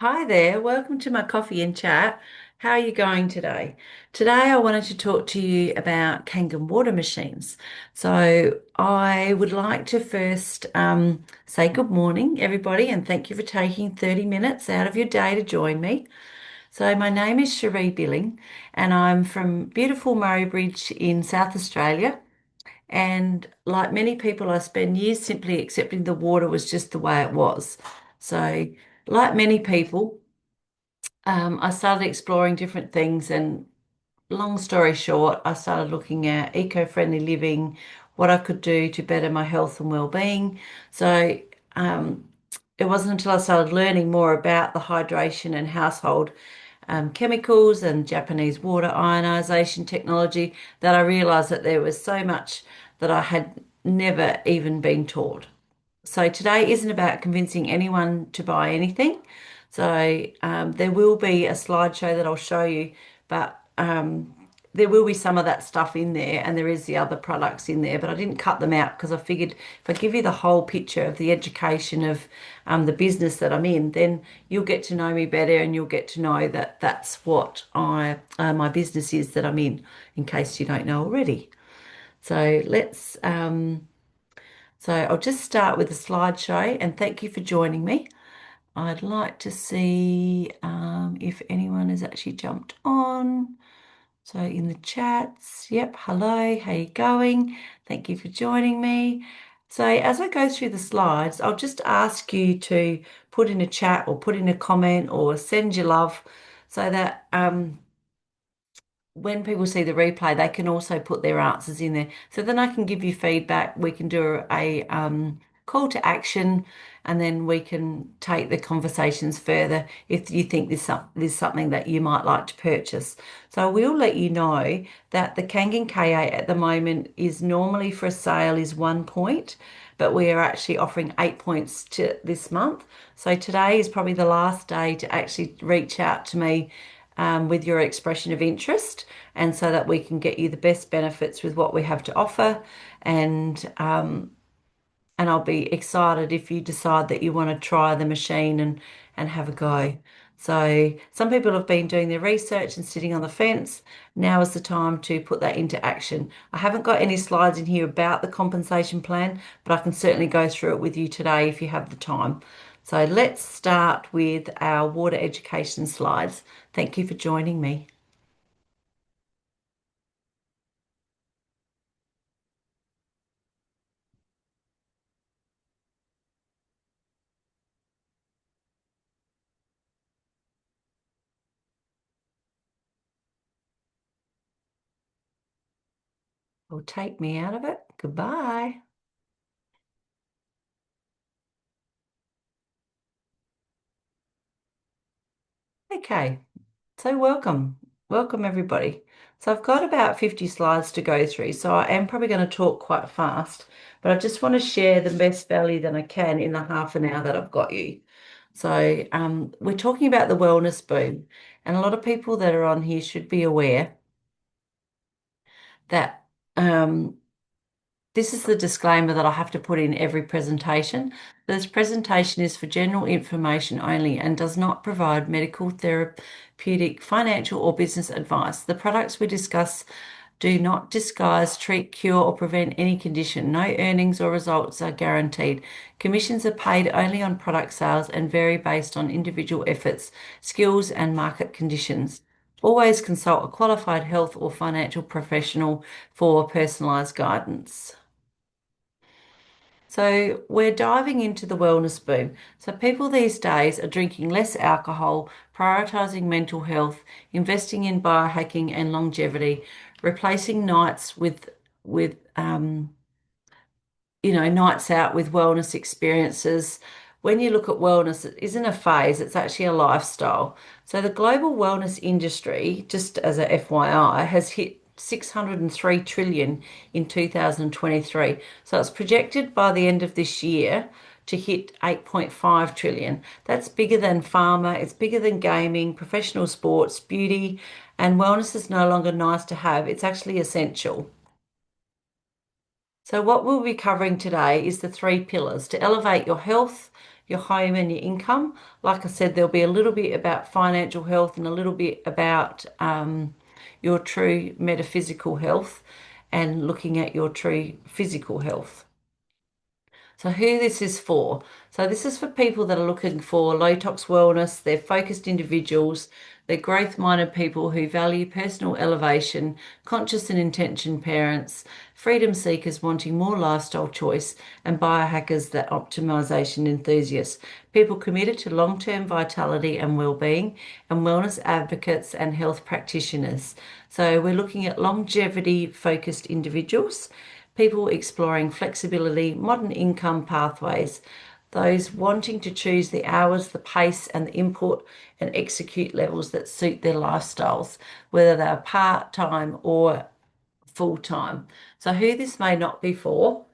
Hi there, welcome to my coffee and chat. How are you going today? Today I wanted to talk to you about Kangen water machines. So I would like to first say good morning, everybody, and thank you for taking 30 minutes out of your day to join me. So my name is Cherie Billing, and I'm from beautiful Murray Bridge in South Australia. And like many people, I spent years simply accepting the water was just the way it was. So like many people, I started exploring different things, and long story short, I started looking at eco-friendly living, what I could do to better my health and well-being. So um, it wasn't until I started learning more about the hydration and household chemicals and Japanese water ionisation technology that I realised that there was so much that I had never even been taught. So today isn't about convincing anyone to buy anything. So there will be a slideshow that I'll show you, but there will be some of that stuff in there, and there is the other products in there, but I didn't cut them out because I figured if I give you the whole picture of the education of the business that I'm in, then you'll get to know me better, and you'll get to know that that's what my business is that I'm in case you don't know already. So I'll just start with a slideshow and thank you for joining me. I'd like to see if anyone has actually jumped on. So in the chats, yep, hello, how you going? Thank you for joining me. So as I go through the slides, I'll just ask you to put in a chat or put in a comment or send your love so that when people see the replay, they can also put their answers in there. So then I can give you feedback. We can do a call to action, and then we can take the conversations further if you think there's something that you might like to purchase. So I will let you know that the Kangen K8 at the moment is normally for a sale is 1 point, but we are actually offering 8 points to this month. So today is probably the last day to actually reach out to me with your expression of interest, and so that we can get you the best benefits with what we have to offer. And I'll be excited if you decide that you want to try the machine and have a go. So some people have been doing their research and sitting on the fence. Now is the time to put that into action. I haven't got any slides in here about the compensation plan, but I can certainly go through it with you today if you have the time. So let's start with our water education slides. Thank you for joining me. Will take me out of it. Goodbye. Okay, so welcome. Welcome everybody. So I've got about 50 slides to go through, so I am probably going to talk quite fast, but I just want to share the best value that I can in the half an hour that I've got you. So we're talking about the wellness boom, and a lot of people that are on here should be aware that this is the disclaimer that I have to put in every presentation. This presentation is for general information only and does not provide medical, therapeutic, financial, or business advice. The products we discuss do not disguise, treat, cure, or prevent any condition. No earnings or results are guaranteed. Commissions are paid only on product sales and vary based on individual efforts, skills, and market conditions. Always consult a qualified health or financial professional for personalised guidance. So we're diving into the wellness boom. So people these days are drinking less alcohol, prioritizing mental health, investing in biohacking and longevity, replacing nights with nights out with wellness experiences. When you look at wellness, it isn't a phase, it's actually a lifestyle. So the global wellness industry, just as a FYI, has hit 603 trillion in 2023. So it's projected by the end of this year to hit 8.5 trillion. That's bigger than pharma, it's bigger than gaming, professional sports, beauty, and wellness is no longer nice to have, it's actually essential. So what we'll be covering today is the three pillars to elevate your health, your home and your income. Like I said, there'll be a little bit about financial health and a little bit about your true metaphysical health and looking at your true physical health. So who this is for? So this is for people that are looking for low tox wellness. They're focused individuals. They're growth-minded people who value personal elevation, conscious and intention parents, freedom seekers wanting more lifestyle choice, and biohackers that optimization enthusiasts. People committed to long-term vitality and well-being, and wellness advocates and health practitioners. So we're looking at longevity-focused individuals, people exploring flexibility, modern income pathways, those wanting to choose the hours, the pace, and the input and execute levels that suit their lifestyles, whether they're part-time or full-time. So who this may not be for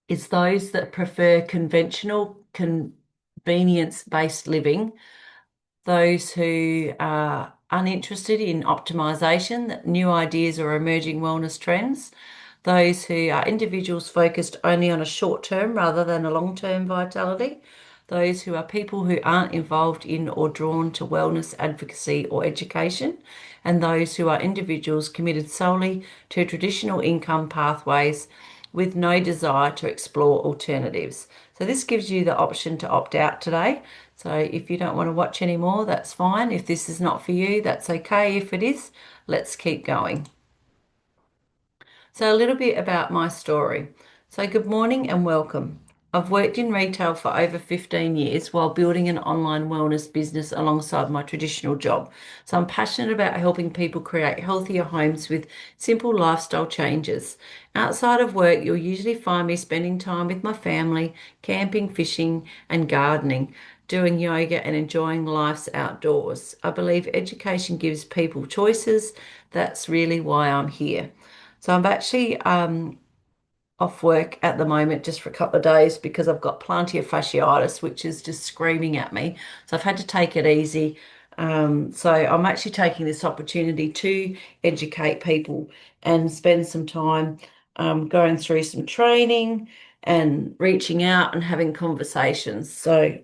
is those that prefer conventional, convenience-based living, those who are uninterested in optimization, that new ideas or emerging wellness trends, those who are individuals focused only on a short term rather than a long term vitality, those who are people who aren't involved in or drawn to wellness advocacy or education, and those who are individuals committed solely to traditional income pathways with no desire to explore alternatives. So this gives you the option to opt out today. So if you don't want to watch anymore, that's fine. If this is not for you, that's okay. If it is, let's keep going. So, a little bit about my story. So, good morning and welcome. I've worked in retail for over 15 years while building an online wellness business alongside my traditional job. So, I'm passionate about helping people create healthier homes with simple lifestyle changes. Outside of work, you'll usually find me spending time with my family, camping, fishing, and gardening, doing yoga, and enjoying life's outdoors. I believe education gives people choices. That's really why I'm here. So I'm actually off work at the moment just for a couple of days because I've got plantar fasciitis, which is just screaming at me. So I've had to take it easy. So I'm actually taking this opportunity to educate people and spend some time going through some training and reaching out and having conversations. So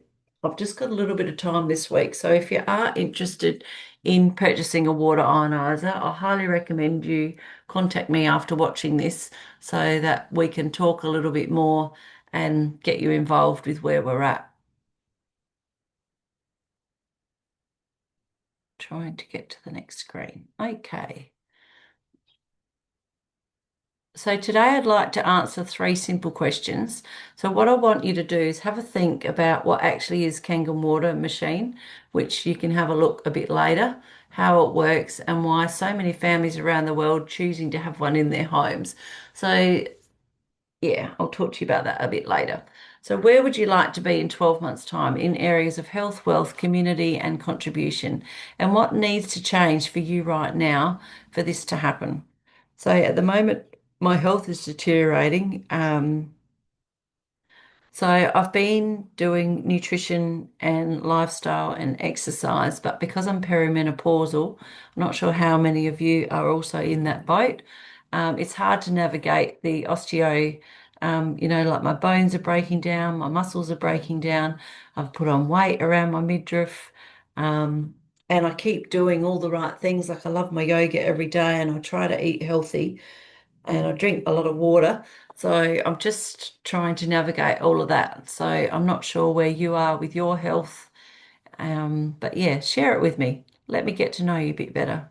I've just got a little bit of time this week. So if you are interested in purchasing a water ionizer, I highly recommend you contact me after watching this so that we can talk a little bit more and get you involved with where we're at. Trying to get to the next screen. Okay. So today I'd like to answer three simple questions. So what I want you to do is have a think about what actually is Kangen Water machine, which you can have a look a bit later, how it works and why so many families around the world choosing to have one in their homes. So yeah, I'll talk to you about that a bit later. So where would you like to be in 12 months' time in areas of health, wealth, community, and contribution? And what needs to change for you right now for this to happen? So at the moment, my health is deteriorating. So I've been doing nutrition and lifestyle and exercise, but because I'm perimenopausal, I'm not sure how many of you are also in that boat. It's hard to navigate the osteo, like my bones are breaking down, my muscles are breaking down. I've put on weight around my midriff, and I keep doing all the right things. Like I love my yoga every day and I try to eat healthy and I drink a lot of water. So I'm just trying to navigate all of that. So I'm not sure where you are with your health. But yeah, share it with me. Let me get to know you a bit better.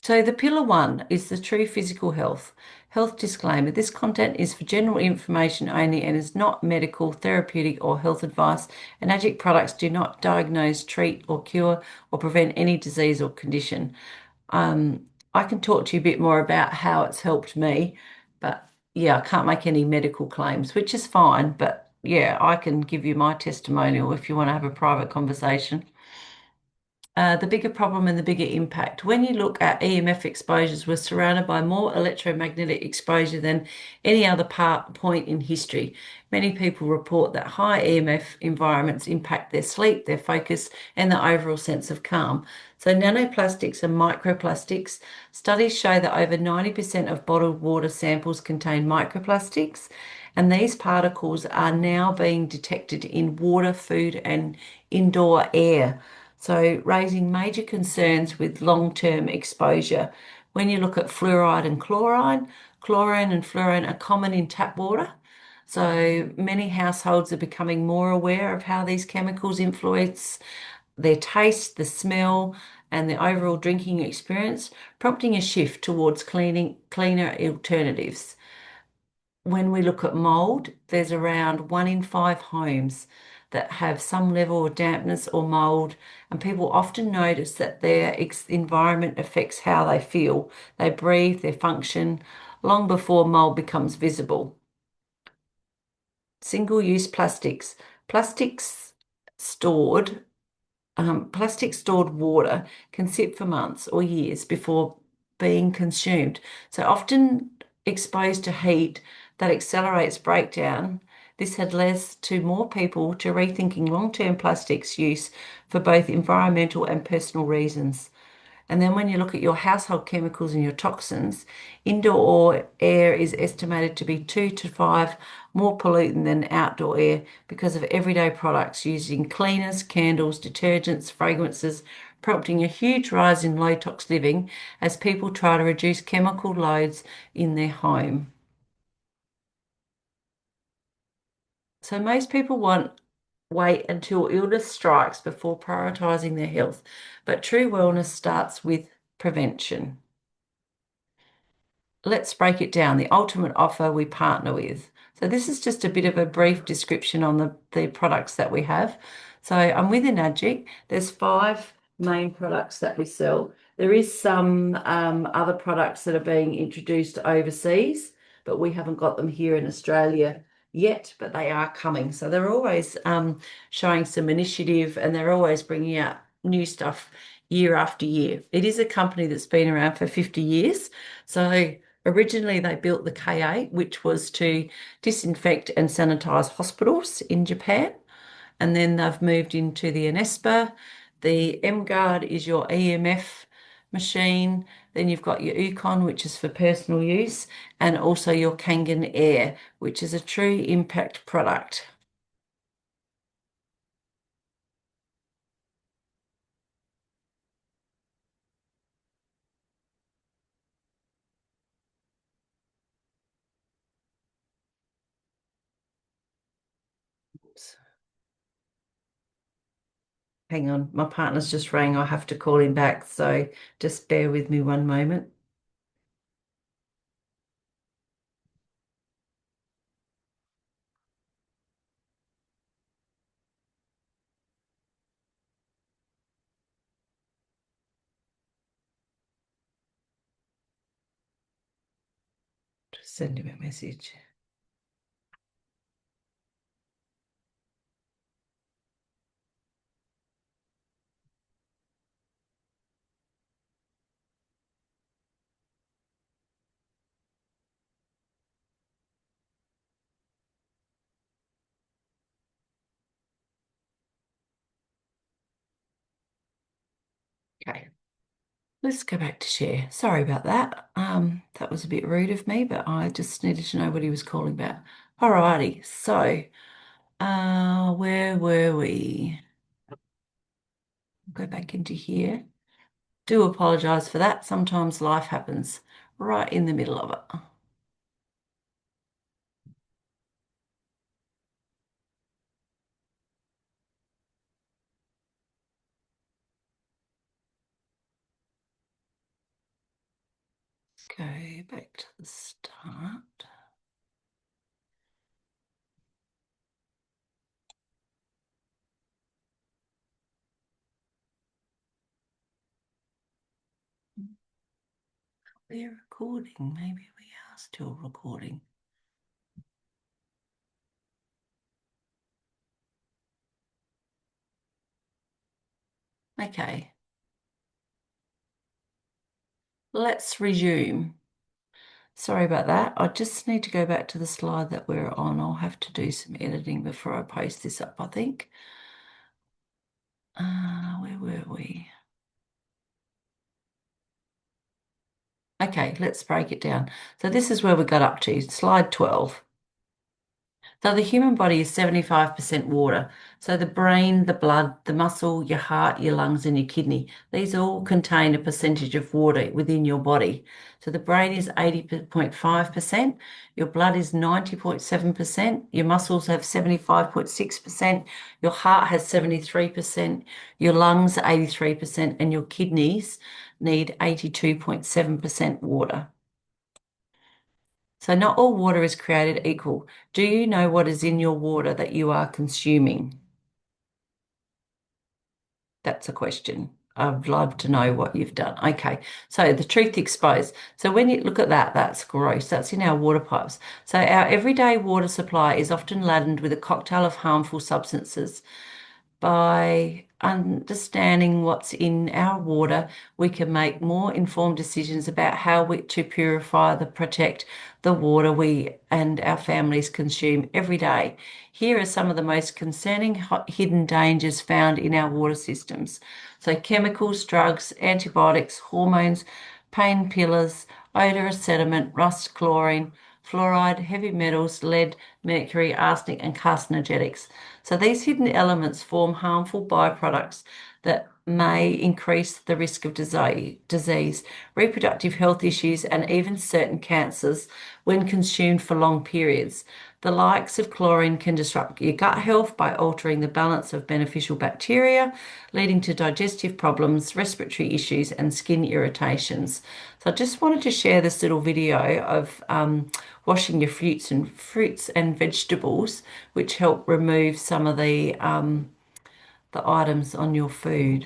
So the pillar one is the true physical health. Health disclaimer. This content is for general information only and is not medical, therapeutic, or health advice. Enagic products do not diagnose, treat, or cure or prevent any disease or condition. I can talk to you a bit more about how it's helped me, but yeah, I can't make any medical claims, which is fine. But yeah, I can give you my testimonial if you want to have a private conversation. the bigger problem and the bigger impact. When you look at EMF exposures, we're surrounded by more electromagnetic exposure than any other point in history. Many people report that high EMF environments impact their sleep, their focus, and the overall sense of calm. So, nanoplastics and microplastics. Studies show that over 90% of bottled water samples contain microplastics, and these particles are now being detected in water, food, and indoor air. So, raising major concerns with long-term exposure. When you look at fluoride and chlorine, chlorine and fluorine are common in tap water. So, many households are becoming more aware of how these chemicals influence their taste, the smell, and the overall drinking experience, prompting a shift towards cleaner alternatives. When we look at mold, there's around 1 in 5 homes that have some level of dampness or mold, and people often notice that their environment affects how they feel, they breathe, their function, long before mold becomes visible. Single-use plastics. Plastics stored plastic stored water can sit for months or years before being consumed. So often exposed to heat that accelerates breakdown. This had led to more people to rethinking long-term plastics use for both environmental and personal reasons. And then when you look at your household chemicals and your toxins, indoor air is estimated to be 2 to 5 more pollutant than outdoor air because of everyday products using cleaners, candles, detergents, fragrances, prompting a huge rise in low tox living as people try to reduce chemical loads in their home. So most people want wait until illness strikes before prioritizing their health, but true wellness starts with prevention. Let's break it down. The ultimate offer we partner with. So this is just a bit of a brief description on the products that we have. So I'm with Enagic. There's 5 main products that we sell. There is some other products that are being introduced overseas, but we haven't got them here in Australia yet, but they are coming. So they're always showing some initiative, and they're always bringing out new stuff year after year. It is a company that's been around for 50 years. So originally, they built the K8, which was to disinfect and sanitize hospitals in Japan. And then they've moved into the Anespa. The M Guard is your EMF machine. Then you've got your Econ, which is for personal use, and also your Kangen Air, which is a true impact product. Oops. Hang on, my partner's just rang. I have to call him back. So just bear with me one moment. Just send him a message. Okay. Let's go back to share. Sorry about that. That was a bit rude of me, but I just needed to know what he was calling about. Alrighty, so where were we? Go back into here. Do apologize for that. Sometimes life happens right in the middle of it. Go back to the start. We're recording. Maybe we are still recording. Okay. Let's resume. Sorry about that. I just need to go back to the slide that we're on. I'll have to do some editing before I post this up, I think. Where were we? Okay, let's break it down. So this is where we got up to, slide 12. So the human body is 75% water. So the brain, the blood, the muscle, your heart, your lungs, and your kidney, these all contain a percentage of water within your body. So the brain is 80.5%, your blood is 90.7%, your muscles have 75.6%, your heart has 73%, your lungs are 83%, and your kidneys need 82.7% water. So not all water is created equal. Do you know what is in your water that you are consuming? That's a question. I'd love to know what you've done. Okay, so the truth exposed. So when you look at that, that's gross. That's in our water pipes. So our everyday water supply is often laden with a cocktail of harmful substances. By understanding what's in our water, we can make more informed decisions about how to purify the protect the water we and our families consume every day. Here are some of the most concerning hidden dangers found in our water systems. So chemicals, drugs, antibiotics, hormones, painkillers, odorous sediment, rust, chlorine, fluoride, heavy metals, lead, mercury, arsenic, and carcinogenics. So these hidden elements form harmful byproducts that may increase the risk of disease, reproductive health issues, and even certain cancers when consumed for long periods. The likes of chlorine can disrupt your gut health by altering the balance of beneficial bacteria, leading to digestive problems, respiratory issues, and skin irritations. So I just wanted to share this little video of washing your fruits and vegetables, which help remove some of the items on your food.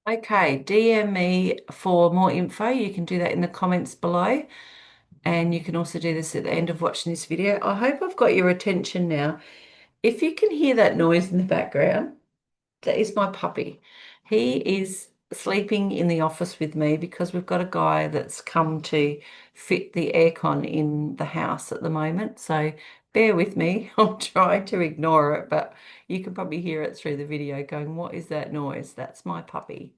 Okay, DM me for more info. You can do that in the comments below. And you can also do this at the end of watching this video. I hope I've got your attention now. If you can hear that noise in the background, that is my puppy. He is sleeping in the office with me because we've got a guy that's come to fit the aircon in the house at the moment. So bear with me. I'll try to ignore it, but you can probably hear it through the video going, what is that noise? That's my puppy.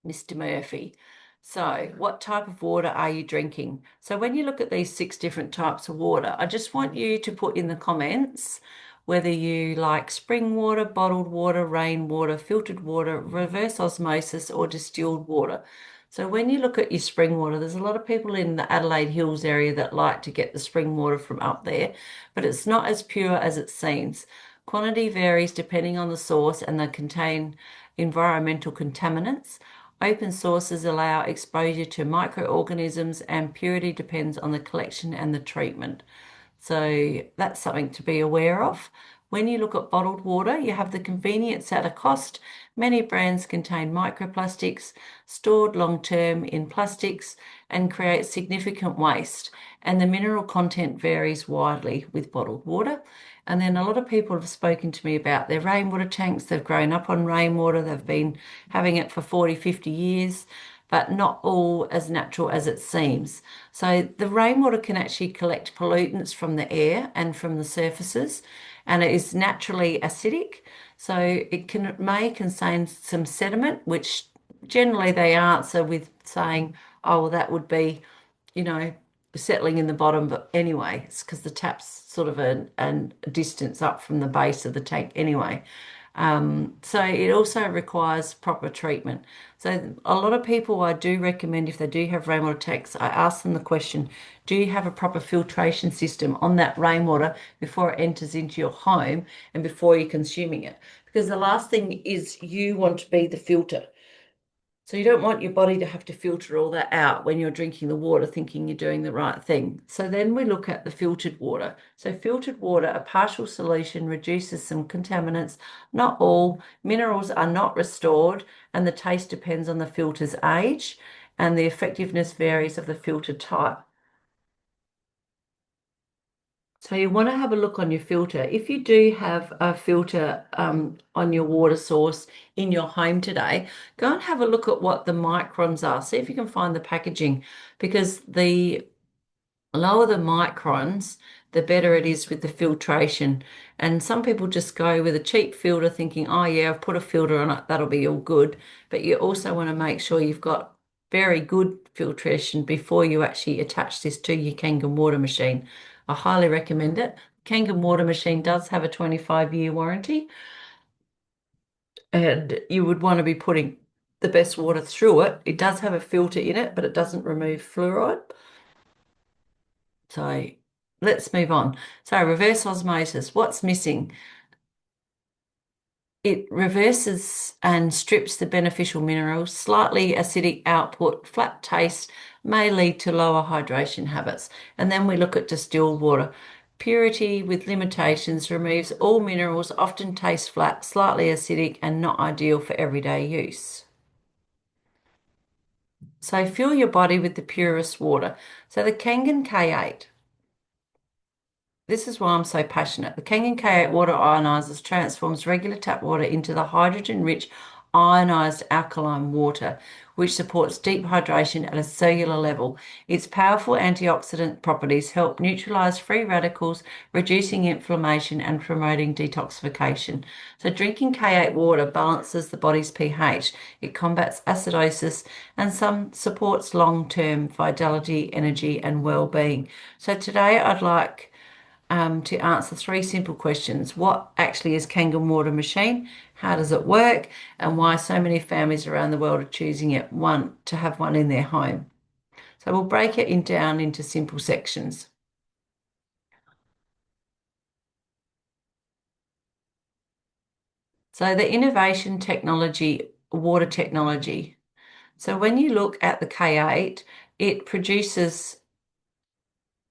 Mr. Murphy. So, what type of water are you drinking? So, when you look at these 6 different types of water, I just want you to put in the comments whether you like spring water, bottled water, rainwater, filtered water, reverse osmosis, or distilled water. So, when you look at your spring water, there's a lot of people in the Adelaide Hills area that like to get the spring water from up there, but it's not as pure as it seems. Quantity varies depending on the source and they contain environmental contaminants. Open sources allow exposure to microorganisms, and purity depends on the collection and the treatment. So that's something to be aware of. When you look at bottled water, you have the convenience at a cost. Many brands contain microplastics stored long term in plastics and create significant waste. And the mineral content varies widely with bottled water. And then a lot of people have spoken to me about their rainwater tanks. They've grown up on rainwater, they've been having it for 40, 50 years, but not all as natural as it seems. So the rainwater can actually collect pollutants from the air and from the surfaces, and it is naturally acidic. So may contain some sediment, which generally they answer with saying, oh, well, that would be, you know, settling in the bottom. But anyway, it's because the tap's sort of a distance up from the base of the tank anyway. So it also requires proper treatment. So a lot of people, I do recommend if they do have rainwater tanks, I ask them the question, do you have a proper filtration system on that rainwater before it enters into your home and before you're consuming it? Because the last thing is you want to be the filter. So you don't want your body to have to filter all that out when you're drinking the water, thinking you're doing the right thing. So then we look at the filtered water. So filtered water, a partial solution reduces some contaminants, not all. Minerals are not restored, and the taste depends on the filter's age, and the effectiveness varies of the filter type. So you want to have a look on your filter. If you do have a filter on your water source in your home today, go and have a look at what the microns are. See if you can find the packaging, because the lower the microns, the better it is with the filtration. And some people just go with a cheap filter thinking, oh yeah, I've put a filter on it, that'll be all good. But you also want to make sure you've got very good filtration before you actually attach this to your Kangen water machine. I highly recommend it. Kangen water machine does have a 25-year warranty, and you would want to be putting the best water through it. It does have a filter in it, but it doesn't remove fluoride. So let's move on. So reverse osmosis, what's missing? It reverses and strips the beneficial minerals. Slightly acidic output, flat taste may lead to lower hydration habits. And then we look at distilled water. Purity with limitations removes all minerals, often tastes flat, slightly acidic, and not ideal for everyday use. So fill your body with the purest water. So the Kangen K8. This is why I'm so passionate. The Kangen K8 Water Ionisers transforms regular tap water into the hydrogen-rich ionized alkaline water, which supports deep hydration at a cellular level. Its powerful antioxidant properties help neutralize free radicals, reducing inflammation and promoting detoxification. So drinking K8 water balances the body's pH. It combats acidosis and some supports long-term vitality, energy, and well-being. So today I'd like to answer three simple questions. What actually is Kangen water machine? How does it work? And why so many families around the world are choosing it to have one in their home. So we'll break it down into simple sections. So the innovation technology, water technology. So when you look at the K8, it produces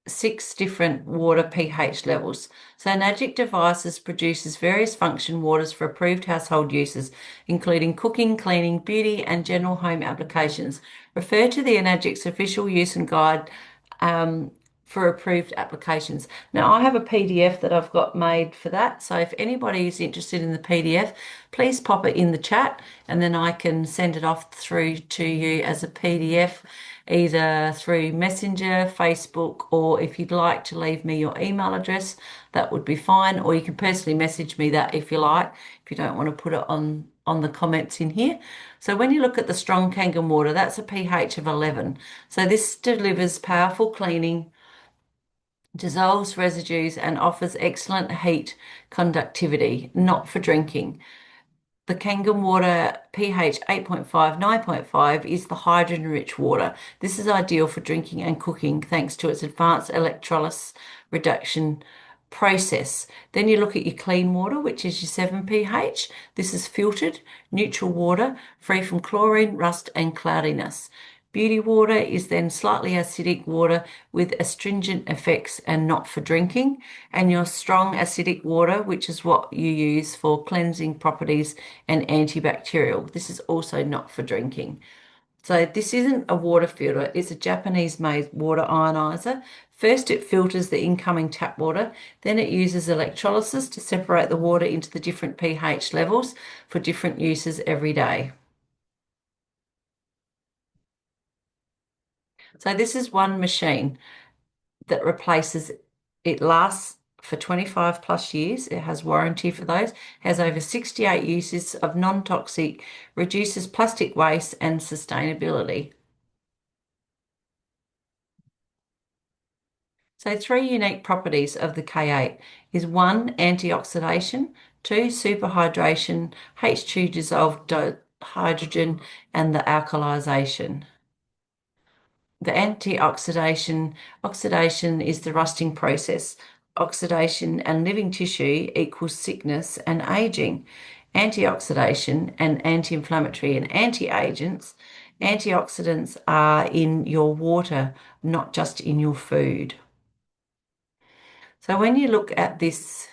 six different water pH levels. So Enagic Devices produces various function waters for approved household uses, including cooking, cleaning, beauty, and general home applications. Refer to the Enagic's official use and guide um, for approved applications. Now, I have a PDF that I've got made for that. So if anybody is interested in the PDF, please pop it in the chat and then I can send it off through to you as a PDF, either through Messenger, Facebook, or if you'd like to leave me your email address, that would be fine. Or you can personally message me that if you like, if you don't want to put it on the comments in here. So when you look at the strong Kangen water, that's a pH of 11. So this delivers powerful cleaning, dissolves residues, and offers excellent heat conductivity, not for drinking. The Kangen water pH 8.5, 9.5 is the hydrogen-rich water. This is ideal for drinking and cooking thanks to its advanced electrolysis reduction process. Then you look at your clean water, which is your 7 pH. This is filtered, neutral water, free from chlorine, rust, and cloudiness. Beauty water is then slightly acidic water with astringent effects and not for drinking. And your strong acidic water, which is what you use for cleansing properties and antibacterial. This is also not for drinking. So this isn't a water filter, it's a Japanese-made water ionizer. First, it filters the incoming tap water, then it uses electrolysis to separate the water into the different pH levels for different uses every day. So this is one machine that replaces, it lasts for 25 plus years. It has warranty for those, has over 68 uses of non-toxic, reduces plastic waste and sustainability. So three unique properties of the K8 is one, antioxidation, two, superhydration, H2 dissolved hydrogen, and the alkalization. The oxidation is the rusting process. Oxidation and living tissue equals sickness and aging. antioxidation, and anti-inflammatory and anti-agents. Antioxidants are in your water, not just in your food. So when you look at this,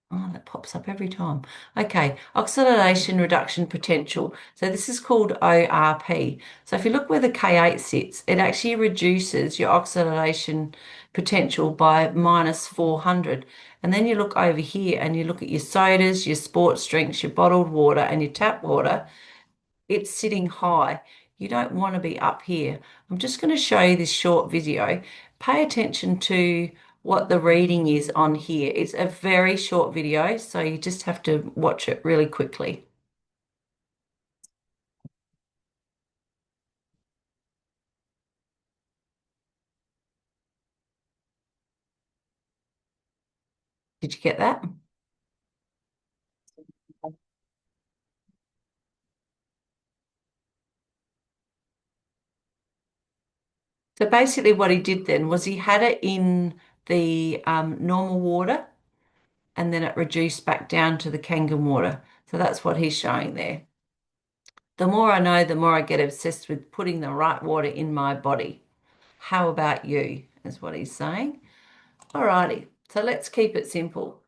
oh, that pops up every time. Okay, oxidation reduction potential. So this is called ORP. So if you look where the K8 sits, it actually reduces your oxidation potential by minus 400. And then you look over here and you look at your sodas, your sports drinks, your bottled water, and your tap water. It's sitting high. You don't want to be up here. I'm just going to show you this short video. Pay attention to what the reading is on here. It's a very short video, so you just have to watch it really quickly. Did you get that? So basically what he did then was he had it in the normal water and then it reduced back down to the Kangen water. So that's what he's showing there. The more I know, the more I get obsessed with putting the right water in my body. How about you, is what he's saying. Alrighty, so let's keep it simple.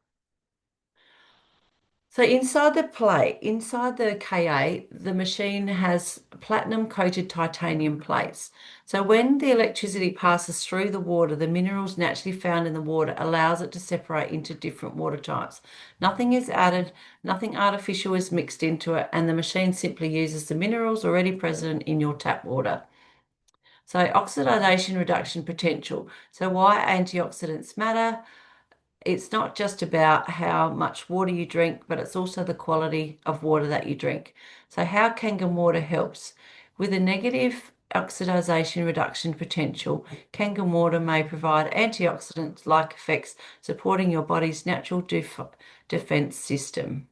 So inside the K8, the machine has platinum coated titanium plates. So when the electricity passes through the water, the minerals naturally found in the water allows it to separate into different water types. Nothing is added, nothing artificial is mixed into it, and the machine simply uses the minerals already present in your tap water. So oxidation reduction potential. So why antioxidants matter? It's not just about how much water you drink, but it's also the quality of water that you drink. So how Kangen water helps? With a negative oxidation reduction potential, Kangen water may provide antioxidant-like effects, supporting your body's natural defense system.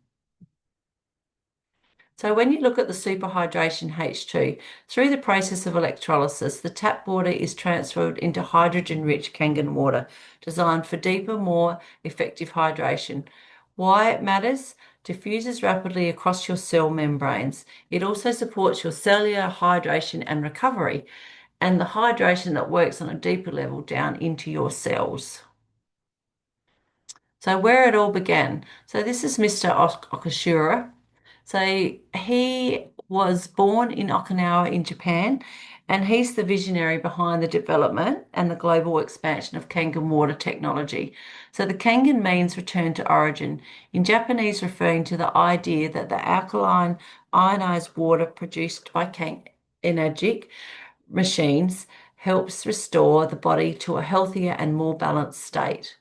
So when you look at the superhydration H2, through the process of electrolysis, the tap water is transferred into hydrogen-rich Kangen water, designed for deeper, more effective hydration. Why it matters? Diffuses rapidly across your cell membranes. It also supports your cellular hydration and recovery, and the hydration that works on a deeper level down into your cells. So where it all began. So this is Mr. Okashura. So he was born in Okinawa in Japan, and he's the visionary behind the development and the global expansion of Kangen water technology. So the Kangen means return to origin, in Japanese referring to the idea that the alkaline ionized water produced by Enagic machines helps restore the body to a healthier and more balanced state.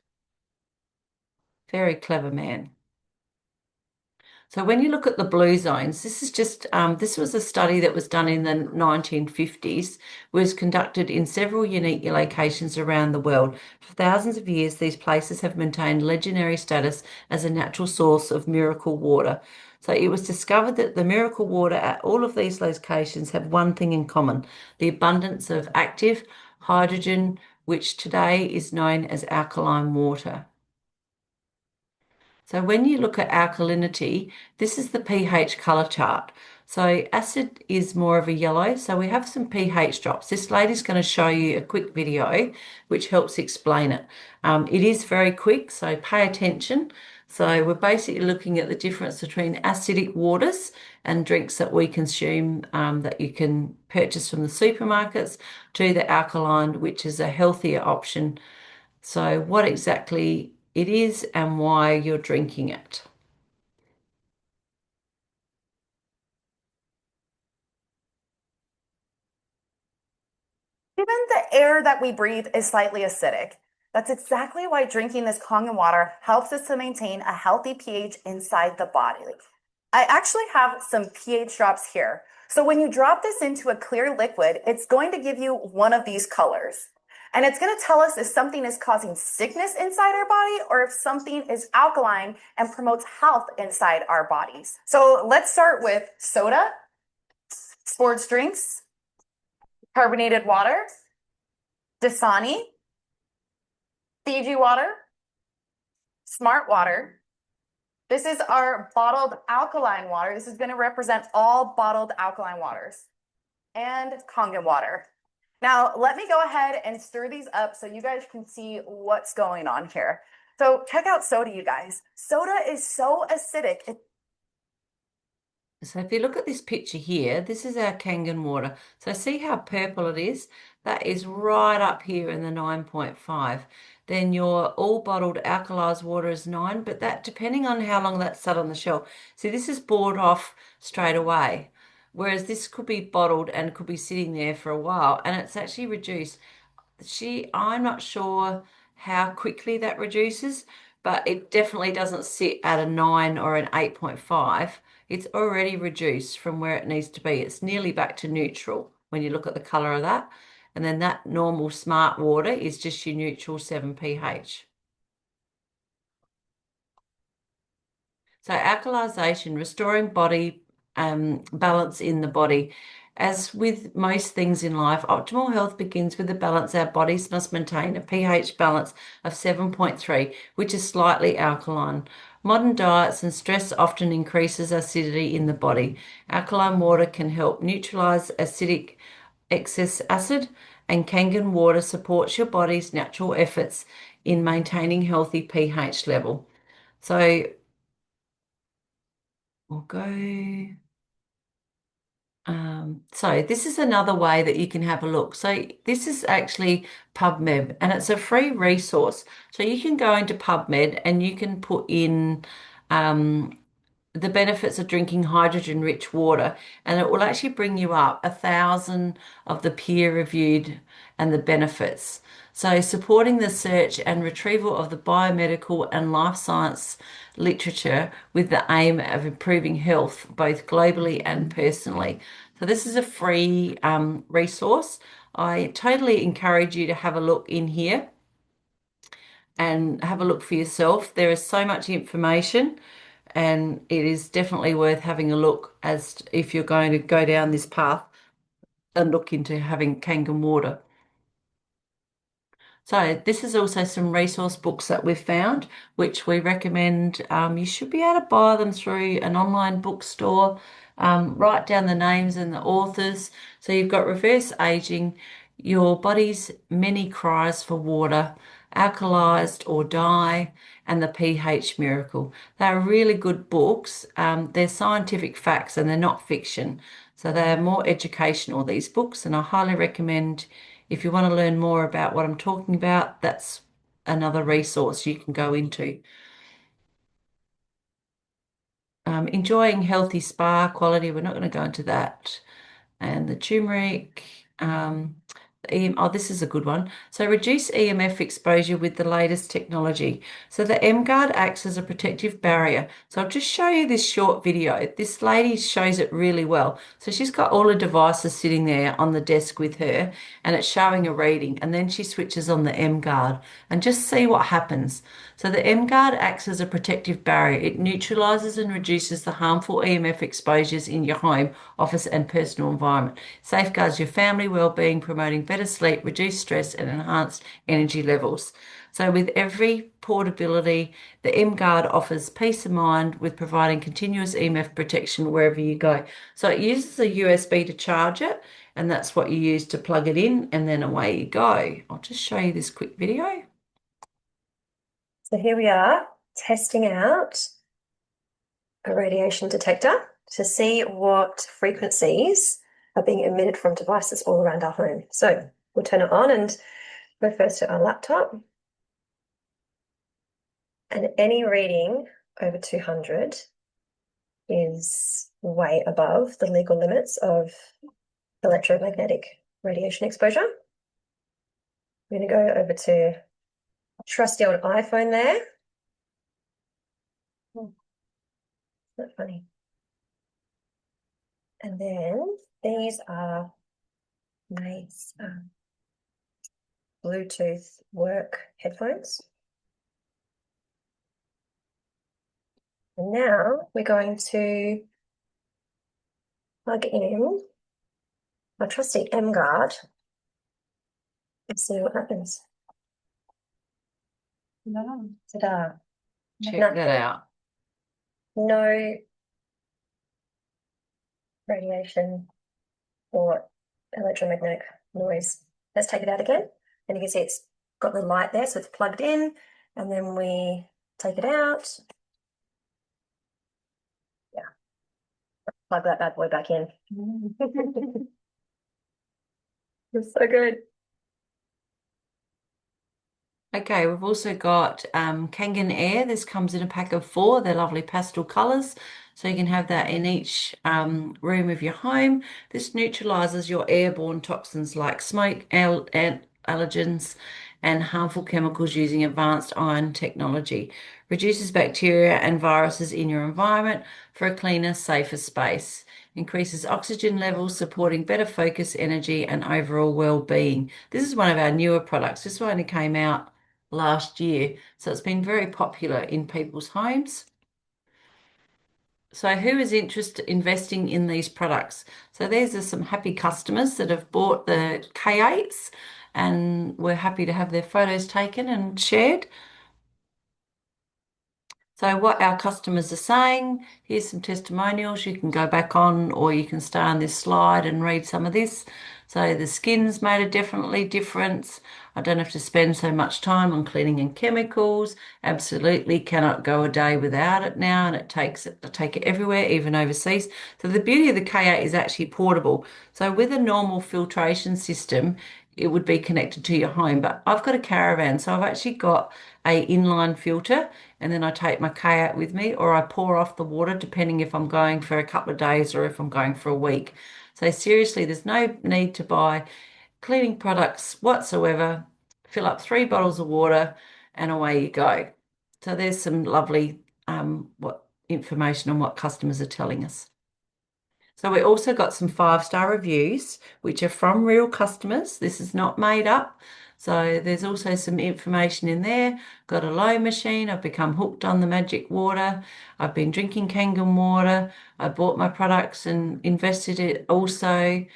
Very clever man. So when you look at the blue zones, this is just this was a study that was done in the 1950s, was conducted in several unique locations around the world. For thousands of years, these places have maintained legendary status as a natural source of miracle water. So it was discovered that the miracle water at all of these locations have one thing in common, the abundance of active hydrogen, which today is known as alkaline water. So when you look at alkalinity, this is the pH color chart. So acid is more of a yellow. So we have some pH drops. This lady's going to show you a quick video which helps explain it. It is very quick, so pay attention. So we're basically looking at the difference between acidic waters and drinks that we consume that you can purchase from the supermarkets to the alkaline, which is a healthier option. So what exactly it is and why you're drinking it. Even the air that we breathe is slightly acidic. That's exactly why drinking this Kangen water helps us to maintain a healthy pH inside the body. I actually have some pH drops here. So when you drop this into a clear liquid, it's going to give you one of these colors. And it's going to tell us if something is causing sickness inside our body or if something is alkaline and promotes health inside our bodies. So let's start with soda, sports drinks, carbonated water, Dasani, Fiji water, Smart water, This is our bottled alkaline water. This is going to represent all bottled alkaline waters and Kangen water. Now, let me go ahead and stir these up so you guys can see what's going on here. So check out soda, you guys. Soda is so acidic. So if you look at this picture here, this is our Kangen water. So see how purple it is? That is right up here in the 9.5. Then your all bottled alkalized water is 9, but that depending on how long that sat on the shelf. See, this is bought off straight away, whereas this could be bottled and could be sitting there for a while, and it's actually reduced. I'm not sure how quickly that reduces, but it definitely doesn't sit at a 9 or an 8.5. It's already reduced from where it needs to be. It's nearly back to neutral when you look at the color of that. And then that normal smart water is just your neutral 7 pH. So alkalization, restoring body balance in the body. As with most things in life, optimal health begins with the balance. Our bodies must maintain a pH balance of 7.3, which is slightly alkaline. Modern diets and stress often increases acidity in the body. Alkaline water can help neutralize acidic excess acid, and Kangen water supports your body's natural efforts in maintaining healthy pH level. So we'll go. So this is another way that you can have a look. So this is actually PubMed and it's a free resource. So you can go into PubMed and you can put in um, the benefits of drinking hydrogen-rich water, and it will actually bring you up 1,000 of the peer-reviewed and the benefits. So supporting the search and retrieval of the biomedical and life science literature with the aim of improving health both globally and personally. So this is a free resource. I totally encourage you to have a look in here and have a look for yourself. There is so much information and it is definitely worth having a look as if you're going to go down this path and look into having Kangen water. So this is also some resource books that we've found, which we recommend. You should be able to buy them through an online bookstore. Write down the names and the authors. So you've got Reverse Aging, Your Body's Many Cries for Water, Alkalized or Die, and The pH Miracle. They're really good books. They're scientific facts and they're not fiction. So they're more educational, these books, and I highly recommend if you want to learn more about what I'm talking about, that's another resource you can go into. Enjoying healthy spa quality, we're not going to go into that. And the turmeric, this is a good one. So reduce EMF exposure with the latest technology. So the M-Guard acts as a protective barrier. So I'll just show you this short video. This lady shows it really well. So she's got all her devices sitting there on the desk with her and it's showing a reading. And then she switches on the M-Guard and just see what happens. So the M-Guard acts as a protective barrier. It neutralizes and reduces the harmful EMF exposures in your home, office and personal environment. Safeguards your family well-being, promoting better sleep, reduced stress and enhanced energy levels. So with every portability, the M-Guard offers peace of mind with providing continuous EMF protection wherever you go. So it uses a USB to charge it, and that's what you use to plug it in, and then away you go. I'll just show you this quick video. So here we are testing out a radiation detector to see what frequencies are being emitted from devices all around our home. So we'll turn it on and go first to our laptop. And any reading over 200 is way above the legal limits of electromagnetic radiation exposure. I'm going to go over to trusty old iPhone there. Oh, not funny. And then these are nice Bluetooth work headphones. And now we're going to plug in our trusty M-Guard and see what happens. Ta-da. Check that out. No radiation or electromagnetic noise. Let's take it out again. And you can see it's got the light there, so it's plugged in. And then we take it out. Yeah, plug that bad boy back in. It's so good. Okay, we've also got Kangen Air. This comes in a pack of 4. They're lovely pastel colours, so you can have that in each room of your home. This neutralises your airborne toxins like smoke, allergens, and harmful chemicals using advanced ion technology. Reduces bacteria and viruses in your environment for a cleaner, safer space. Increases oxygen levels, supporting better focus, energy, and overall well-being. This is one of our newer products. This one only came out last year. So it's been very popular in people's homes. So who is interested in investing in these products? So these are some happy customers that have bought the K8s and we're happy to have their photos taken and shared. So what our customers are saying, here's some testimonials. You can go back on or you can stay on this slide and read some of this. So the skin's made a definitely difference. I don't have to spend so much time on cleaning and chemicals. Absolutely cannot go a day without it now, and I take it everywhere, even overseas. So the beauty of the K8 is actually portable. So with a normal filtration system, it would be connected to your home, but I've got a caravan, so I've actually got a inline filter, and then I take my K8 with me, or I pour off the water depending if I'm going for a couple of days or if I'm going for a week. So seriously, there's no need to buy cleaning products whatsoever. Fill up 3 bottles of water and away you go. So there's some lovely what information on what customers are telling us. So we also got some 5-star reviews, which are from real customers. This is not made up. So there's also some information in there. Got a low machine. I've become hooked on the magic water. I've been drinking Kangen water. I bought my products and invested it also.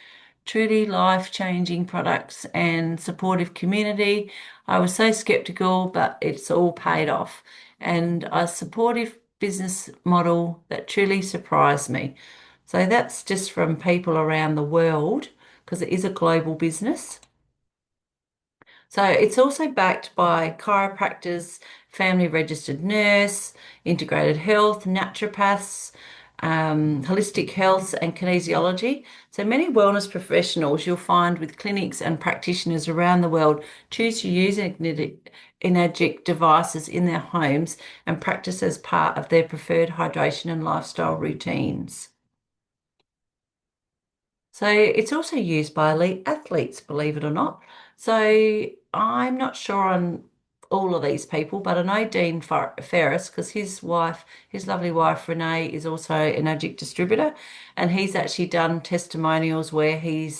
Truly life-changing products and supportive community. I was so skeptical, but it's all paid off. And a supportive business model that truly surprised me. So that's just from people around the world because it is a global business. So it's also backed by chiropractors, family registered nurse, integrated health, naturopaths, holistic health, and kinesiology. So many wellness professionals you'll find with clinics and practitioners around the world choose to use Enagic devices in their homes and practice as part of their preferred hydration and lifestyle routines. So it's also used by elite athletes, believe it or not. So I'm not sure on all of these people, but I know Dean Ferris because his wife, his lovely wife Renee, is also an Enagic distributor, and he's actually done testimonials where he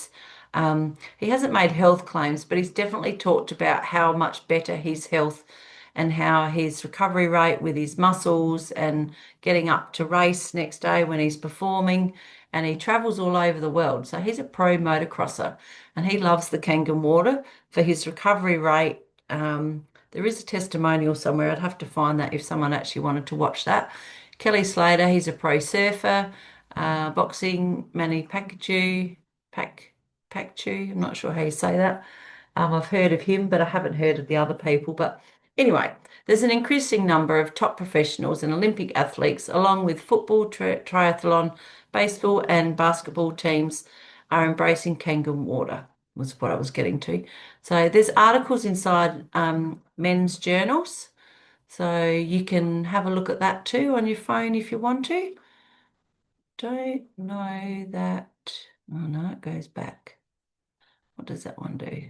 hasn't made health claims, but he's definitely talked about how much better his health and how his recovery rate with his muscles and getting up to race next day when he's performing, and he travels all over the world. So he's a pro motocrosser and he loves the Kangen water for his recovery rate. There is a testimonial somewhere. I'd have to find that if someone actually wanted to watch that. Kelly Slater, he's a pro surfer, boxing, Manny Pacquiao, Pacquiao, I'm not sure how you say that. I've heard of him, but I haven't heard of the other people. But anyway, there's an increasing number of top professionals and Olympic athletes, along with football, triathlon, baseball, and basketball teams, are embracing Kangen water, was what I was getting to. So there's articles inside men's journals. So you can have a look at that too on your phone if you want to. Don't know that. Oh no, it goes back. What does that one do?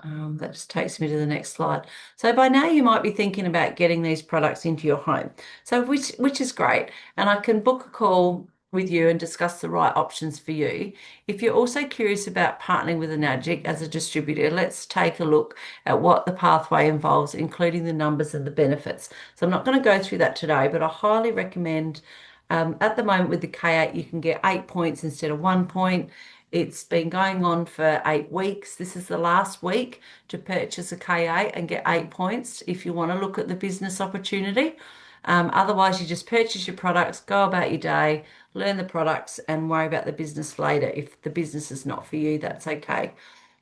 That just takes me to the next slide. So by now you might be thinking about getting these products into your home. So which is great. And I can book a call with you and discuss the right options for you. If you're also curious about partnering with Enagic as a distributor, let's take a look at what the pathway involves, including the numbers and the benefits. So I'm not going to go through that today, but I highly recommend at the moment with the K8, you can get 8 points instead of 1 point. It's been going on for 8 weeks. This is the last week to purchase a K8 and get 8 points if you want to look at the business opportunity. Otherwise, you just purchase your products, go about your day, learn the products, and worry about the business later. If the business is not for you, that's okay.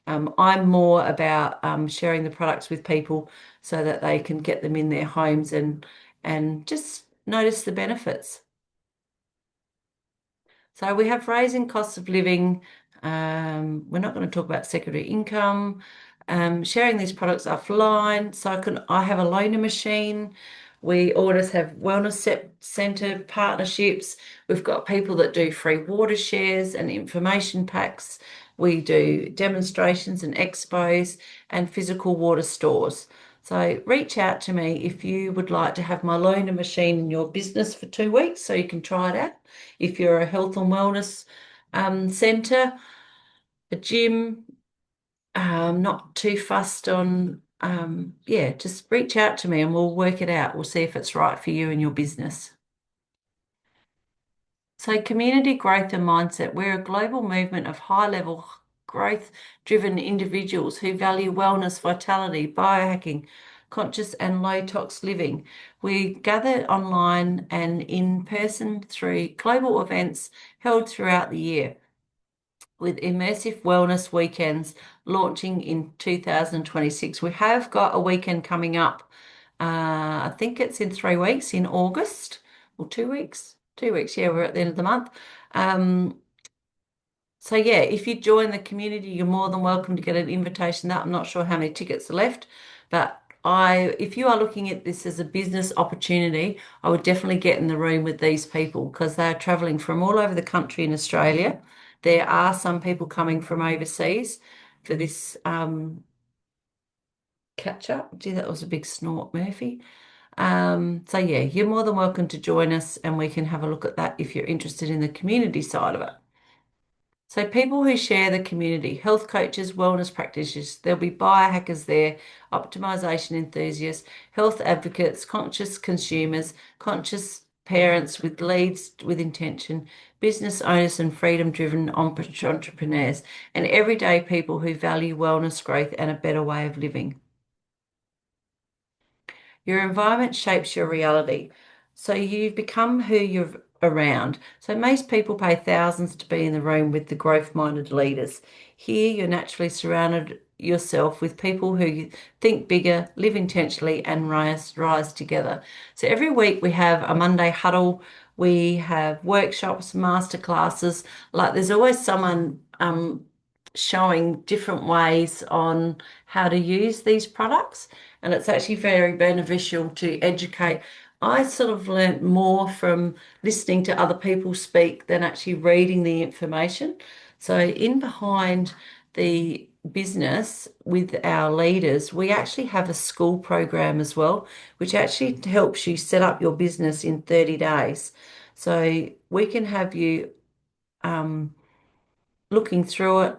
I'm more about sharing the products with people so that they can get them in their homes and just notice the benefits. So we have raising costs of living. We're not going to talk about secondary income. Sharing these products offline. So I have a loaner machine. We always have centre partnerships. We've got people that do free water shares and information packs. We do demonstrations and expos and physical water stores. So reach out to me if you would like to have my loaner machine in your business for 2 weeks so you can try it out. If you're a health and wellness centre, a gym, not too fussed on, yeah, just reach out to me and we'll work it out. We'll see if it's right for you and your business. So, community growth and mindset. We're a global movement of high level growth driven individuals who value wellness, vitality, biohacking, conscious and low tox living. We gather online and in person through global events held throughout the year, with immersive wellness weekends launching in 2026. We have got a weekend coming up. I think it's in 3 weeks in August, or 2 weeks. 2 weeks, yeah, we're at the end of the month. Um, so yeah, if you join the community, you're more than welcome to get an invitation. That I'm not sure how many tickets are left, but if you are looking at this as a business opportunity, I would definitely get in the room with these people because they are traveling from all over the country in Australia. There are some people coming from overseas for this catch up. Gee, that was a big snort, Murphy. So yeah, you're more than welcome to join us and we can have a look at that if you're interested in the community side of it. So people who share the community, health coaches, wellness practitioners, there'll be biohackers there, optimization enthusiasts, health advocates, conscious consumers, conscious parents with leads with intention, business owners and freedom-driven entrepreneurs, and everyday people who value wellness, growth, and a better way of living. Your environment shapes your reality. So you become who you're around. So most people pay thousands to be in the room with the growth-minded leaders. Here you're naturally surrounded yourself with people who think bigger, live intentionally, and rise together. So every week we have a Monday huddle. We have workshops, master classes. Like there's always someone showing different ways on how to use these products, and it's actually very beneficial to educate. I sort of learnt more from listening to other people speak than actually reading the information. So in behind the business with our leaders, we actually have a school program as well, which actually helps you set up your business in 30 days. So we can have you looking through it.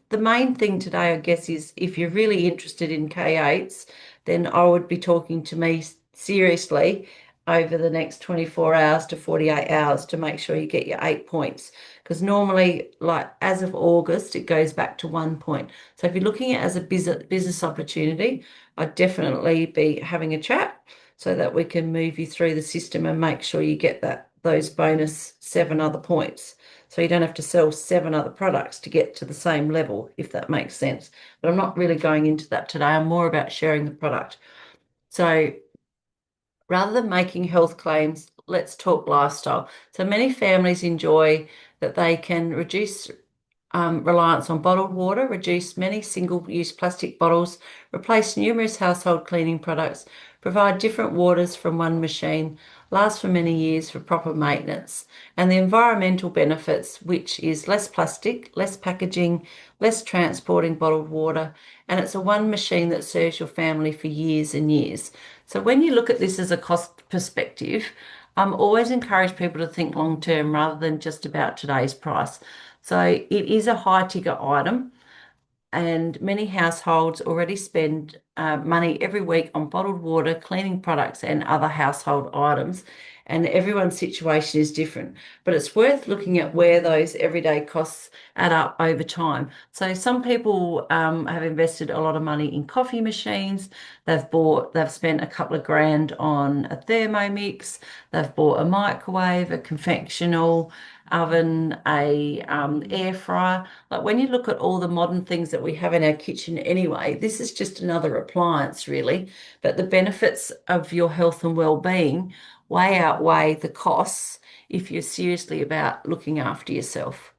The main thing today, I guess, is if you're really interested in K8s, then I would be talking to me seriously over the next 24 hours to 48 hours to make sure you get your 8 points. Because normally, like as of August, it goes back to 1 point. So if you're looking at it as a business opportunity, I'd definitely be having a chat so that we can move you through the system and make sure you get those bonus 7 other points. So you don't have to sell 7 other products to get to the same level, if that makes sense. But I'm not really going into that today. I'm more about sharing the product. So rather than making health claims, let's talk lifestyle. So many families enjoy that they can reduce reliance on bottled water, reduce many single-use plastic bottles, replace numerous household cleaning products, provide different waters from one machine, last for many years for proper maintenance, and the environmental benefits, which is less plastic, less packaging, less transporting bottled water, and it's a one machine that serves your family for years and years. So when you look at this as a cost perspective, I'm always encourage people to think long term rather than just about today's price. So it is a high ticket item. and many households already spend money every week on bottled water, cleaning products, and other household items. And everyone's situation is different, but it's worth looking at where those everyday costs add up over time. So some people have invested a lot of money in coffee machines. They've spent a couple of grand on a Thermomix. They've bought a microwave, a convectional oven, a air fryer. Like when you look at all the modern things that we have in our kitchen anyway, this is just another appliance really. But the benefits of your health and well-being way outweigh the costs if you're seriously about looking after yourself.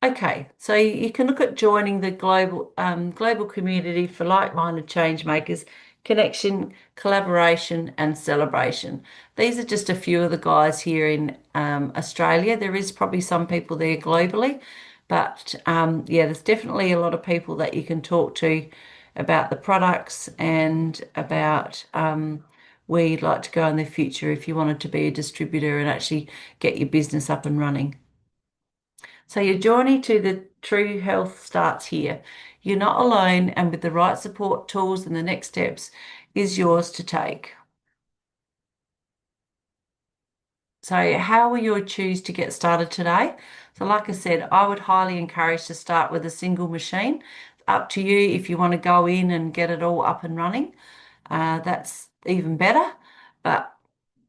Okay, so you can look at joining the global community for like-minded change makers, connection, collaboration, and celebration. These are just a few of the guys here in Australia. There is probably some people there globally, but yeah, there's definitely a lot of people that you can talk to about the products and about where you'd like to go in the future if you wanted to be a distributor and actually get your business up and running. So your journey to the true health starts here. You're not alone, and with the right support tools and the next steps is yours to take. So how will you choose to get started today? So like I said, I would highly encourage to start with a single machine. Up to you if you want to go in and get it all up and running. That's even better. But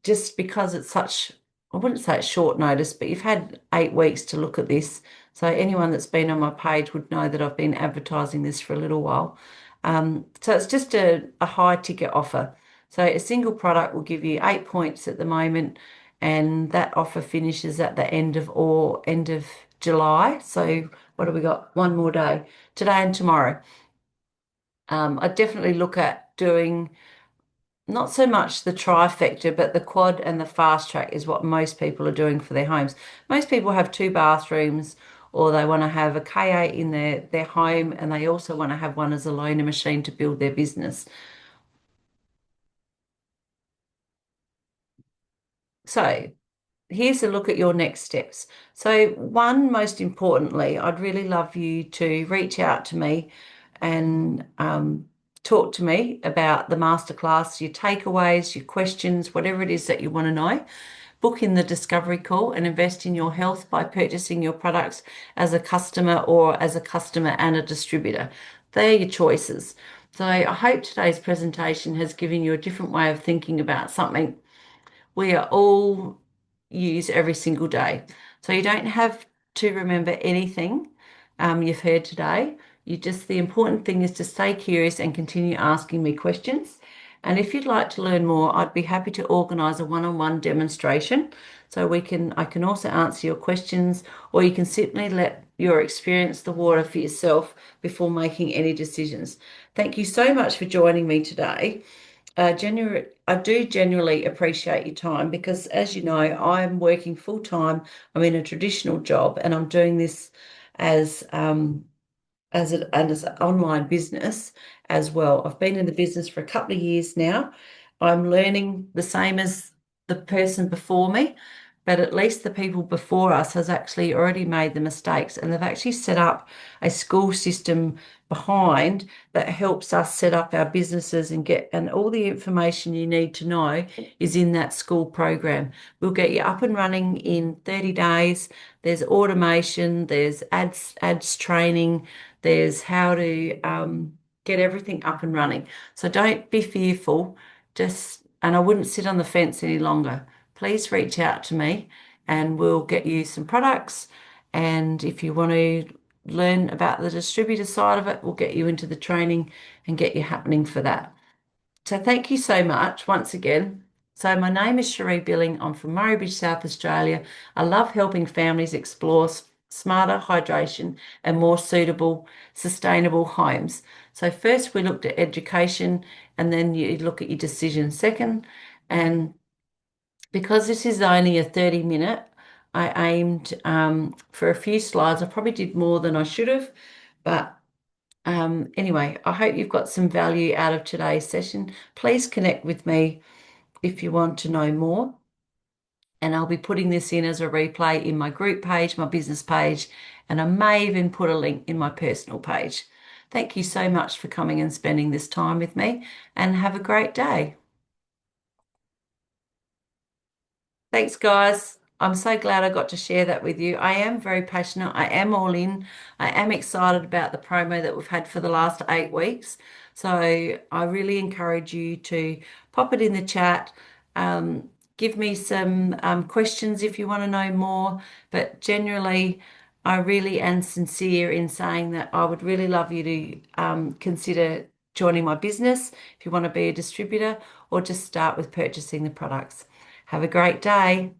just because it's such, I wouldn't say it's short notice, but you've had 8 weeks to look at this. So anyone that's been on my page would know that I've been advertising this for a little while. So it's just a high ticket offer. So a single product will give you 8 points at the moment, and that offer finishes at the end of July. So what have we got? One more day, today and tomorrow. I definitely look at doing not so much the trifecta, but the quad and the fast track is what most people are doing for their homes. Most people have two bathrooms, or they want to have a K8 in their home, and they also want to have one as a loaner machine to build their business. So here's a look at your next steps. So one, most importantly, I'd really love you to reach out to me and talk to me about the masterclass, your takeaways, your questions, whatever it is that you want to know. Book in the discovery call and invest in your health by purchasing your products as a customer or as a customer and a distributor. They're your choices. So I hope today's presentation has given you a different way of thinking about something we are all use every single day. So you don't have to remember anything you've heard today. The important thing is to stay curious and continue asking me questions. And if you'd like to learn more, I'd be happy to organise a one-on-one demonstration. So I can also answer your questions, or you can simply let your experience the water for yourself before making any decisions. Thank you so much for joining me today. I do genuinely appreciate your time because, as you know, I'm working full time. I'm in a traditional job, and I'm doing this as as an online business as well. I've been in the business for a couple of years now. I'm learning the same as the person before me, but at least the people before us has actually already made the mistakes, and they've actually set up a school system behind that helps us set up our businesses and all the information you need to know is in that school program. We'll get you up and running in 30 days. There's automation, there's ads training, there's how to get everything up and running. So don't be fearful. And I wouldn't sit on the fence any longer. Please reach out to me and we'll get you some products. And if you want to learn about the distributor side of it, we'll get you into the training and get you happening for that. So thank you so much once again. So my name is Cherie Billing. I'm from Murray Beach, South Australia. I love helping families explore smarter hydration and more suitable, sustainable homes. So first we looked at education, and then you look at your decision second. And because this is only a 30-minute, I aimed for a few slides. I probably did more than I should have, but anyway, I hope you've got some value out of today's session. Please connect with me if you want to know more. And I'll be putting this in as a replay in my group page, my business page, and I may even put a link in my personal page. Thank you so much for coming and spending this time with me, and have a great day. Thanks, guys. I'm so glad I got to share that with you. I am very passionate. I am all in. I am excited about the promo that we've had for the last 8 weeks. So I really encourage you to pop it in the chat. Give me some questions if you want to know more. But generally, I really am sincere in saying that I would really love you to consider joining my business if you want to be a distributor, or just start with purchasing the products. Have a great day.